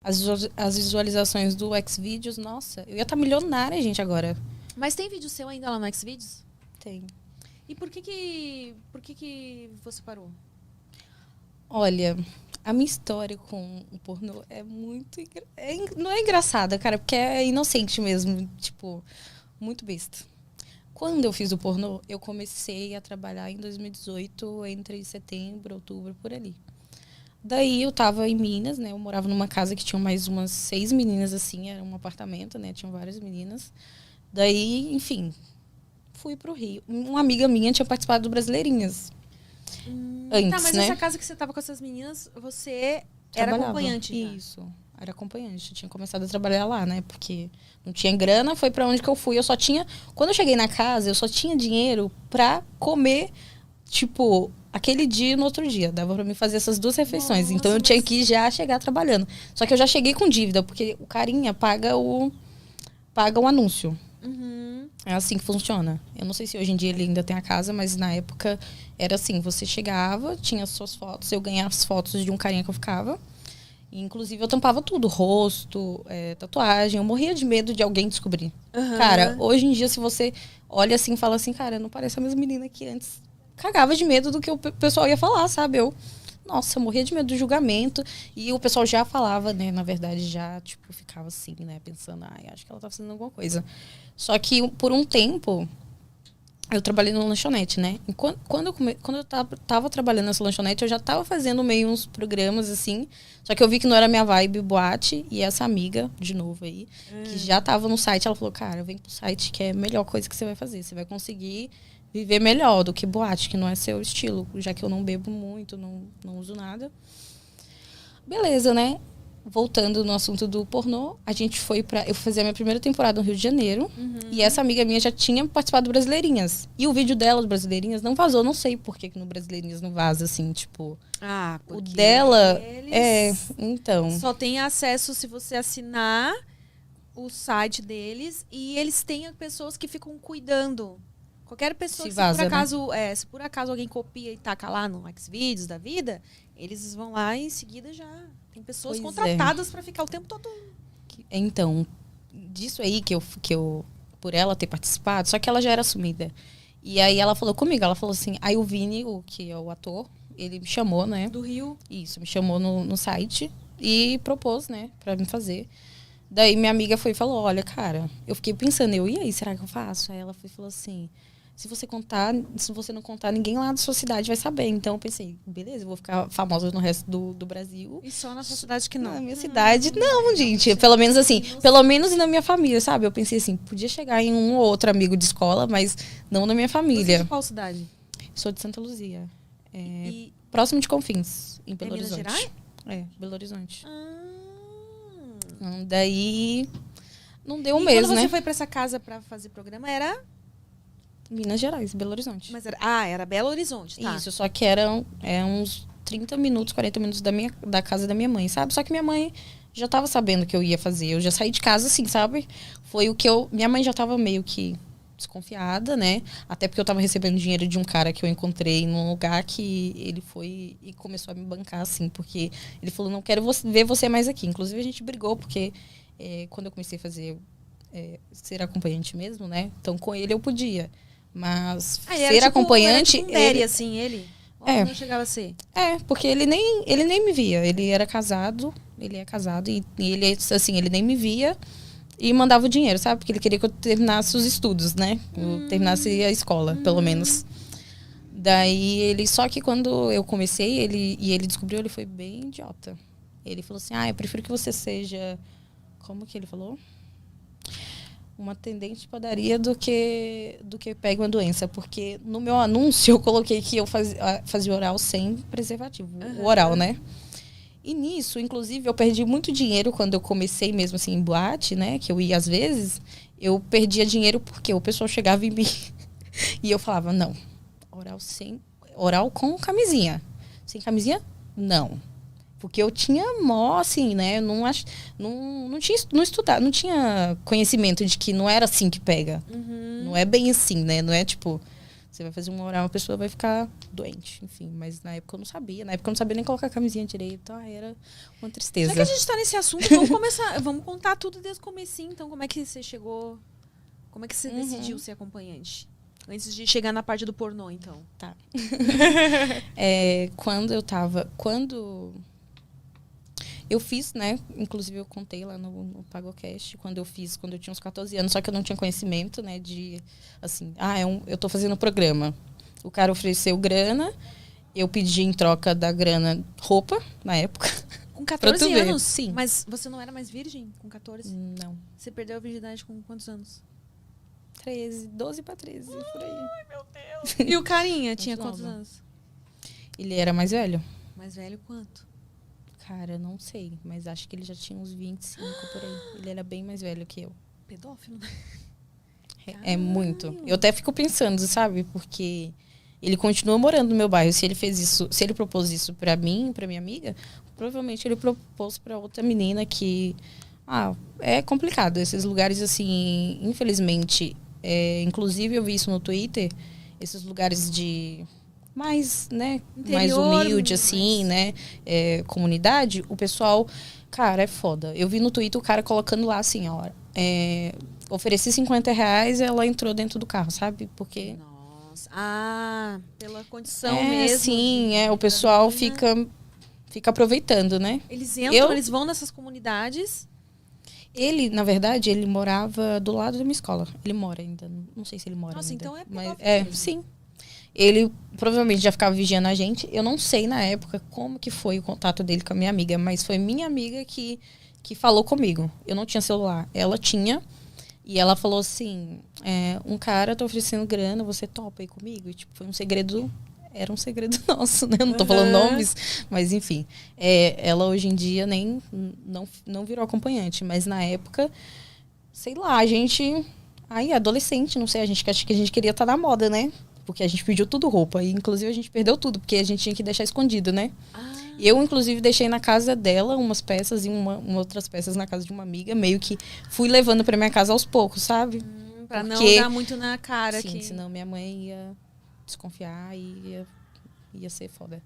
as visualizações do Xvideos, nossa, eu ia estar milionária, gente, agora. Mas tem vídeo seu ainda lá no Xvideos? Tem. E por que você parou? Olha, a minha história com o pornô é muito... não é engraçada, cara, porque é inocente mesmo, tipo, muito besta. Quando eu fiz o pornô, eu comecei a trabalhar em 2018, entre setembro, outubro, por ali. Daí eu tava em Minas, né? Eu morava numa casa que tinha mais umas 6 meninas, assim, era um apartamento, né? Tinham várias meninas. Daí, enfim, fui pro Rio. Uma amiga minha tinha participado do Brasileirinhas. Antes, tá, mas né? nessa casa que você tava com essas meninas, você era Trabalhava. acompanhante já? Isso, era acompanhante. Eu tinha começado a trabalhar lá, né? Porque não tinha grana, foi pra onde que eu fui. Eu só tinha... Quando eu cheguei na casa, eu só tinha dinheiro pra comer, tipo, aquele dia e no outro dia. Dava pra mim fazer essas 2 refeições. Nossa, então eu tinha que já chegar trabalhando. Só que eu já cheguei com dívida, porque o carinha paga o anúncio. Uhum. É assim que funciona. Eu não sei se hoje em dia ele ainda tem a casa, mas na época era assim, você chegava, tinha as suas fotos, eu ganhava as fotos de um carinha que eu ficava. E, inclusive, eu tampava tudo, rosto, tatuagem. Eu morria de medo de alguém descobrir. Uhum. Cara, hoje em dia, se você olha assim e fala assim, cara, não parece a mesma menina que antes. Cagava de medo do que o pessoal ia falar, sabe? Nossa, eu morria de medo do julgamento. E o pessoal já falava, né? Na verdade, já, tipo, ficava assim, né? Pensando, acho que ela tá fazendo alguma coisa. Só que, por um tempo, eu trabalhei numa lanchonete, né? E quando eu tava trabalhando nessa lanchonete, eu já tava fazendo meio uns programas, assim. Só que eu vi que não era minha vibe boate. E essa amiga, de novo aí, que já tava no site, ela falou, cara, vem pro site que é a melhor coisa que você vai fazer. Você vai conseguir viver melhor do que boate, que não é seu estilo. Já que eu não bebo muito, não uso nada. Beleza, né? Voltando no assunto do pornô, a gente foi eu fazia a minha primeira temporada no Rio de Janeiro. Uhum. E essa amiga minha já tinha participado do Brasileirinhas. E o vídeo dela, do Brasileirinhas, não vazou. Não sei por que no Brasileirinhas não vaza, assim, tipo... porque o dela... eles então... só tem acesso se você assinar o site deles. E eles têm pessoas que ficam cuidando. Qualquer pessoa, Se vaza, se por acaso alguém copia e taca lá no Xvideos da vida, eles vão lá e em seguida já... Tem pessoas contratadas pra ficar o tempo todo. Então, disso aí que eu... Por ela ter participado, só que ela já era assumida. E aí ela falou comigo, ela falou assim... Aí o Vini, que é o ator, ele me chamou, né? Do Rio. Isso, me chamou no site e propôs, né? Pra me fazer. Daí minha amiga foi e falou, olha, cara... Eu fiquei pensando, e aí, será que eu faço? Aí ela foi e falou assim... Se você não contar, ninguém lá da sua cidade vai saber. Então eu pensei, beleza, eu vou ficar famosa no resto do Brasil. E só na sua cidade que não? Na minha cidade, não, gente. Pelo menos assim, pelo menos na minha família, sabe? Eu pensei assim, podia chegar em um ou outro amigo de escola, mas não na minha família. Você é de qual cidade? Sou de Santa Luzia. Próximo de Confins, em Belo Horizonte. Minas Gerais? Belo Horizonte. Daí, não deu um mês, quando né? você foi pra essa casa pra fazer programa, era... Minas Gerais, Belo Horizonte. Mas era Belo Horizonte, tá? Isso, só que eram uns 30 minutos, 40 minutos da casa da minha mãe, sabe? Só que minha mãe já tava sabendo que eu ia fazer. Eu já saí de casa, assim, sabe? Foi o que minha mãe já tava meio que desconfiada, né? Até porque eu tava recebendo dinheiro de um cara que eu encontrei num lugar que ele foi e começou a me bancar, assim. Porque ele falou, não quero ver você mais aqui. Inclusive, a gente brigou, porque quando eu comecei a fazer... ser acompanhante mesmo, né? Então, com ele eu podia... Mas ser acompanhante... Era tipo ele, assim, ele? Ou não chegava a ser? Porque ele nem me via. Ele era casado, ele é casado, e ele, assim, ele nem me via e mandava o dinheiro, sabe? Porque ele queria que eu terminasse os estudos, né? Eu terminasse a escola, pelo menos. Daí, só que quando eu comecei, ele descobriu, ele foi bem idiota. Ele falou assim, eu prefiro que você seja... Como que ele falou? Uma atendente de padaria do que pegue uma doença. Porque no meu anúncio eu coloquei que eu fazia oral sem preservativo. O oral, né? E nisso, inclusive, eu perdi muito dinheiro quando eu comecei mesmo assim em boate, né? Que eu ia às vezes. Eu perdia dinheiro porque o pessoal chegava em mim e eu falava, não, oral com camisinha. Sem camisinha? Não. Porque eu tinha assim, né? Não tinha conhecimento de que não era assim que pega. Não é bem assim, né? Não é tipo, Você vai fazer um oral, uma pessoa vai ficar doente, enfim. Mas na época eu não sabia. Na época eu não sabia nem colocar a camisinha direito. Era uma tristeza. Já que a gente tá nesse assunto, vamos começar. Vamos contar tudo desde o comecinho. Então, como é que você chegou... Como é que você decidiu ser acompanhante? Antes de chegar na parte do pornô, então. Tá. Quando eu fiz, né? Inclusive eu contei lá no PagoCast, quando eu tinha uns 14 anos, só que eu não tinha conhecimento, né? De, assim, eu tô fazendo programa. O cara ofereceu grana, eu pedi em troca da grana roupa, na época. Com 14 anos? Sim. Mas você não era mais virgem com 14? Não. Você perdeu a virgindade com quantos anos? 13, 12 pra 13, por aí. Ai, meu Deus. E o carinha tinha quantos anos? Ele era mais velho. Mais velho quanto? Cara, não sei, mas acho que ele já tinha uns 25 por aí. Ele era bem mais velho que eu. Pedófilo, né? É muito. Eu até fico pensando, sabe? Porque ele continua morando no meu bairro. Se ele fez isso, se ele propôs isso pra mim, pra minha amiga, provavelmente ele propôs pra outra menina que... é complicado. Esses lugares, assim, infelizmente... inclusive, eu vi isso no Twitter. Esses lugares de... mais, né, interior, mais humilde, assim, né, comunidade, o pessoal, cara, é foda. Eu vi no Twitter o cara colocando lá assim, ó, ofereci R$50, ela entrou dentro do carro, sabe? Porque... Nossa, pela condição mesmo. Sim, o pessoal fica aproveitando, né? Eles entram, eles vão nessas comunidades... Ele, na verdade, ele morava do lado da minha escola. Ele mora ainda, não sei se ele mora Nossa, ainda. então mas sim. Ele provavelmente já ficava vigiando a gente. Eu não sei na época como que foi o contato dele com a minha amiga, mas foi minha amiga que falou comigo. Eu não tinha celular. Ela tinha. E ela falou assim, um cara tá oferecendo grana, você topa aí comigo? E, tipo, foi um segredo... Era um segredo nosso, né? Eu não tô falando nomes, mas enfim. Ela hoje em dia não virou acompanhante, mas na época, sei lá, a gente... Aí, adolescente, não sei, acho que a gente queria estar na moda, né? Porque a gente pediu tudo roupa. E, inclusive, a gente perdeu tudo, porque a gente tinha que deixar escondido, né? Eu, inclusive, deixei na casa dela umas peças e outras peças na casa de uma amiga. Meio que fui levando pra minha casa aos poucos, sabe? Pra não dar muito na cara. Sim, senão minha mãe ia desconfiar e ia ser foda.